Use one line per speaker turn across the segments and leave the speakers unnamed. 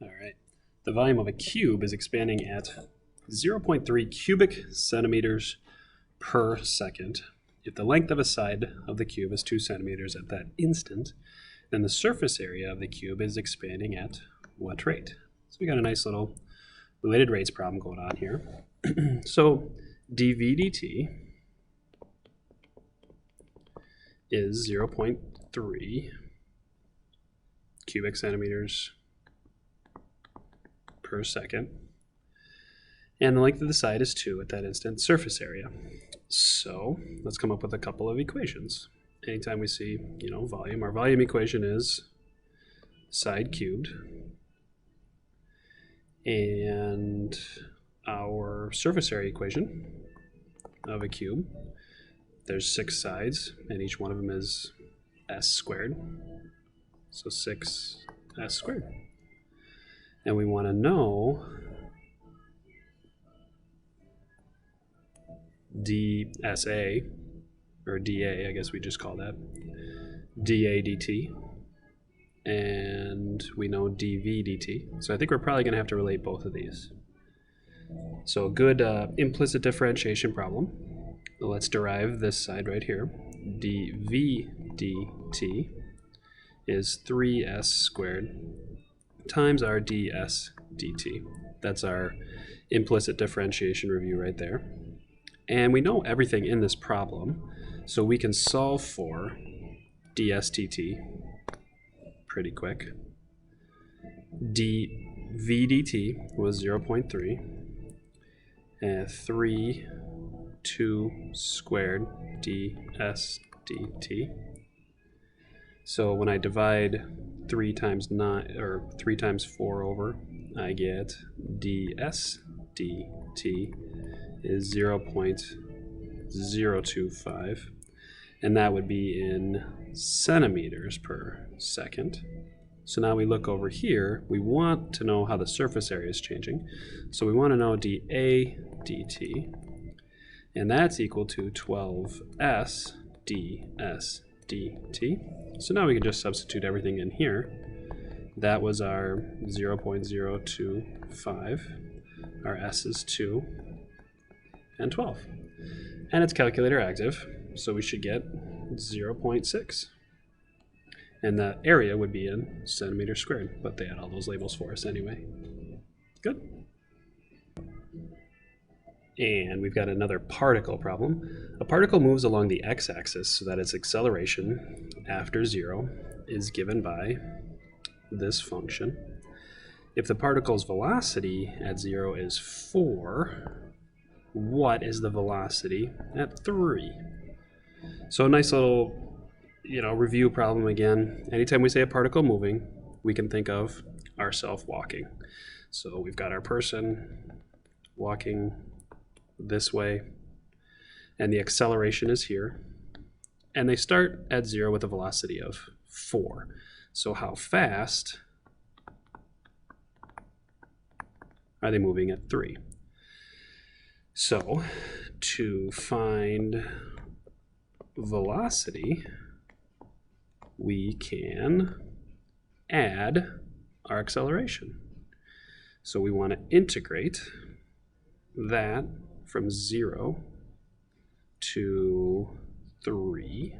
All right. The volume of a cube is expanding at 0.3 cubic centimeters per second. If the length of a side of the cube is 2 centimeters at that instant, then the surface area of the cube is expanding at what rate? So we got a nice little related rates problem going on here. So dv dt is 0.3 cubic centimeters per second. And the length of the side is 2 at that instant surface area. So let's come up with a couple of equations. Anytime we see, volume, our volume equation is side cubed. And our surface area equation of a cube, there's 6 sides, and each one of them is s squared. So 6s squared. And we want to know dSA, or dA, I guess we just call that, dA dt, and we know dV dt. So I think we're probably going to have to relate both of these. So a good implicit differentiation problem. Let's derive this side right here. dV dt is 3s squared times our ds dt. That's our implicit differentiation review right there. And we know everything in this problem, so we can solve for ds dt pretty quick. dv dt was 0.3, and 2 squared ds dt. So when I divide 3 times 9, or 3 times 4 over, I get ds dt is 0.025, and that would be in centimeters per second. So now we look over here, we want to know how the surface area is changing. So we want to know dA dt, and that's equal to 12s ds dt. So now we can just substitute everything in here. That was our 0.025, our s is 2, and 12. And it's calculator active, so we should get 0.6. And the area would be in centimeters squared, but they had all those labels for us anyway. Good. And we've got another particle problem. A particle moves along the x-axis so that its acceleration after 0 is given by this function. If the particle's velocity at 0 is 4, what is the velocity at 3? So a nice little, review problem again. Anytime we say a particle moving, we can think of ourself walking. So we've got our person walking this way, and the acceleration is here. And they start at 0 with a velocity of 4. So how fast are they moving at 3? So to find velocity, we can add our acceleration. So we want to integrate that from 0 to 3.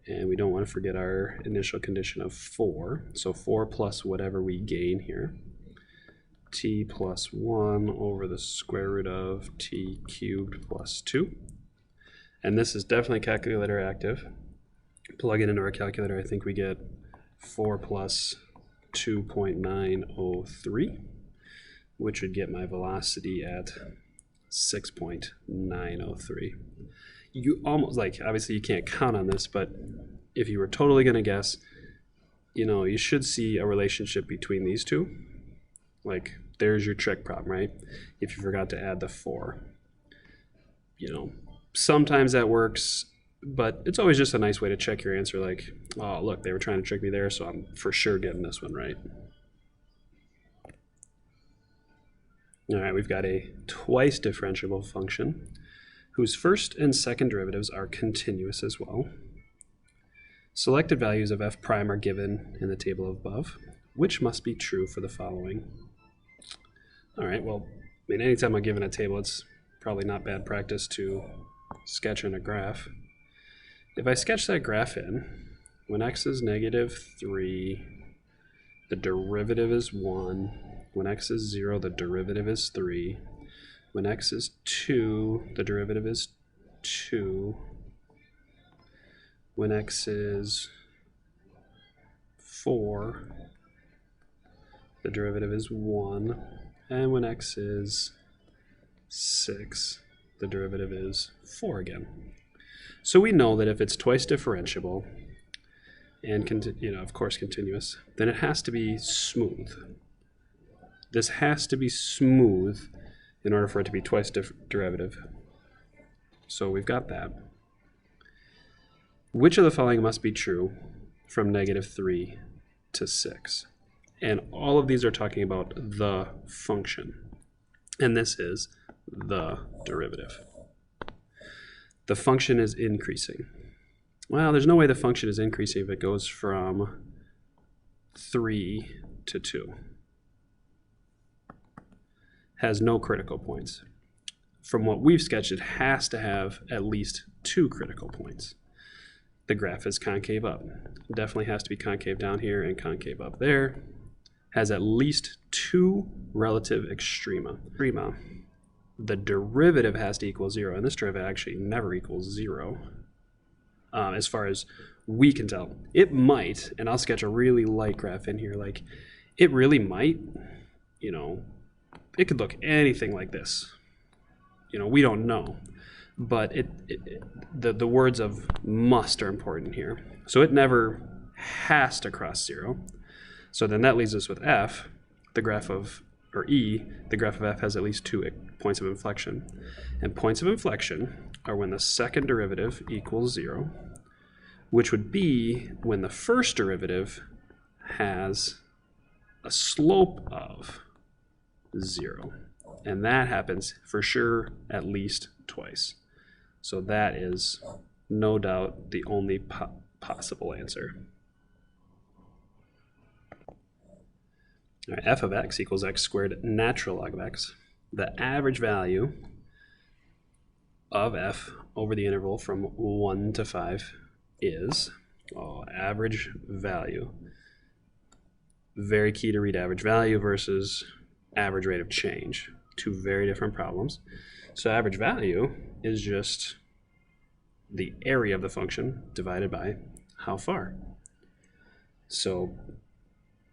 And we don't want to forget our initial condition of 4. So 4 plus whatever we gain here. T plus 1 over the square root of t cubed plus 2. And this is definitely calculator active. Plug it into our calculator, I think we get 4 plus 2.903, which would get my velocity at 6.903. You almost, obviously you can't count on this, but if you were totally going to guess, you should see a relationship between these two. There's your trick problem, right? If you forgot to add the 4. Sometimes that works, but it's always just a nice way to check your answer, oh, look, they were trying to trick me there, so I'm for sure getting this one right. All right, we've got a twice differentiable function whose first and second derivatives are continuous as well. Selected values of f prime are given in the table above. which must be true for the following. All right, well, I mean, anytime I'm given a table, it's probably not bad practice to sketch in a graph. If I sketch that graph in, when x is -3, the derivative is 1. When x is 0, the derivative is 3. When x is 2, the derivative is 2. When x is 4, the derivative is 1. And when x is 6, the derivative is 4 again. So we know that if it's twice differentiable and of course continuous, then it has to be smooth. This has to be smooth in order for it to be twice derivative. So we've got that. Which of the following must be true from -3 to 6? And all of these are talking about the function. And this is the derivative. The function is increasing. Well, there's no way the function is increasing if it goes from 3 to 2. Has no critical points. From what we've sketched, it has to have at least 2 critical points. The graph is concave up. It definitely has to be concave down here and concave up there. Has at least 2 relative extrema. The derivative has to equal 0, and this derivative actually never equals 0, as far as we can tell. It might, and I'll sketch a really light graph in here, like it really might, it could look anything like this. We don't know, but the words of must are important here. So it never has to cross 0. So then that leaves us with f, the graph of, or E, the graph of f has at least 2 points of inflection. And points of inflection are when the second derivative equals 0, which would be when the first derivative has a slope of 0. And that happens for sure at least twice. So that is no doubt the only possible answer. All right, f of x equals x squared natural log of x. The average value of f over the interval from 1 to 5 is, average value. Very key to read average value versus average rate of change. 2 very different problems. So average value is just the area of the function divided by how far. So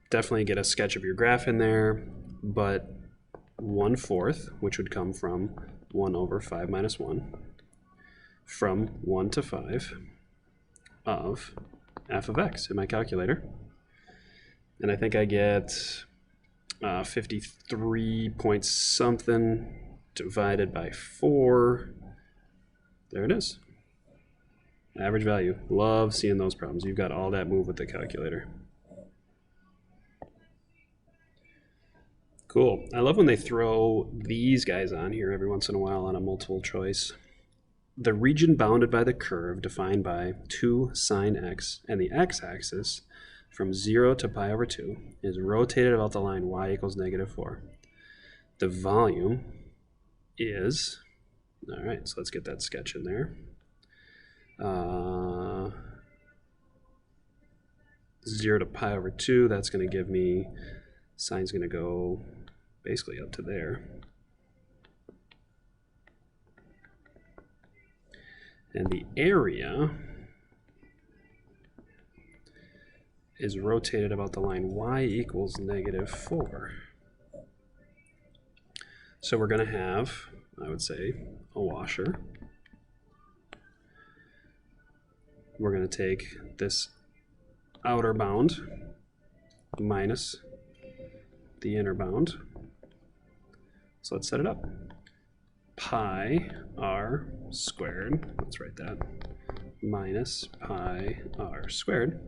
definitely get a sketch of your graph in there, but 1/4, which would come from 1 over 5 minus 1, from 1 to 5 of f of x in my calculator. And I think I get 53 point something divided by 4. There it is. Average value. Love seeing those problems. You've got all that move with the calculator. Cool. I love when they throw these guys on here every once in a while on a multiple choice. The region bounded by the curve defined by 2 sine x and the x-axis from 0 to pi over 2 is rotated about the line y equals -4. The volume is, all right, so let's get that sketch in there. 0 to pi over 2, that's going to give me, sine's going to go basically up to there. And the area is rotated about the line y equals -4. So we're going to have, I would say, a washer. We're going to take this outer bound minus the inner bound. So let's set it up. Pi r squared, let's write that, minus pi r squared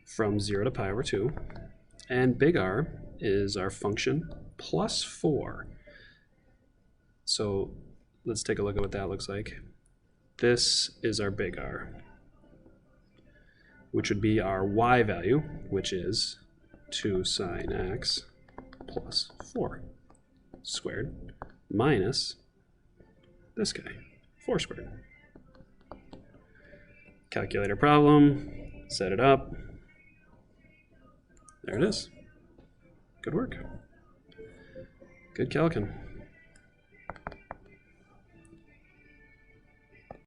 from 0 to pi over 2. And big R is our function plus 4. So let's take a look at what that looks like. This is our big R, which would be our y value, which is 2 sine x plus 4 squared minus this guy, 4 squared. Calculator problem, set it up. There it is. Good work. Good calcin.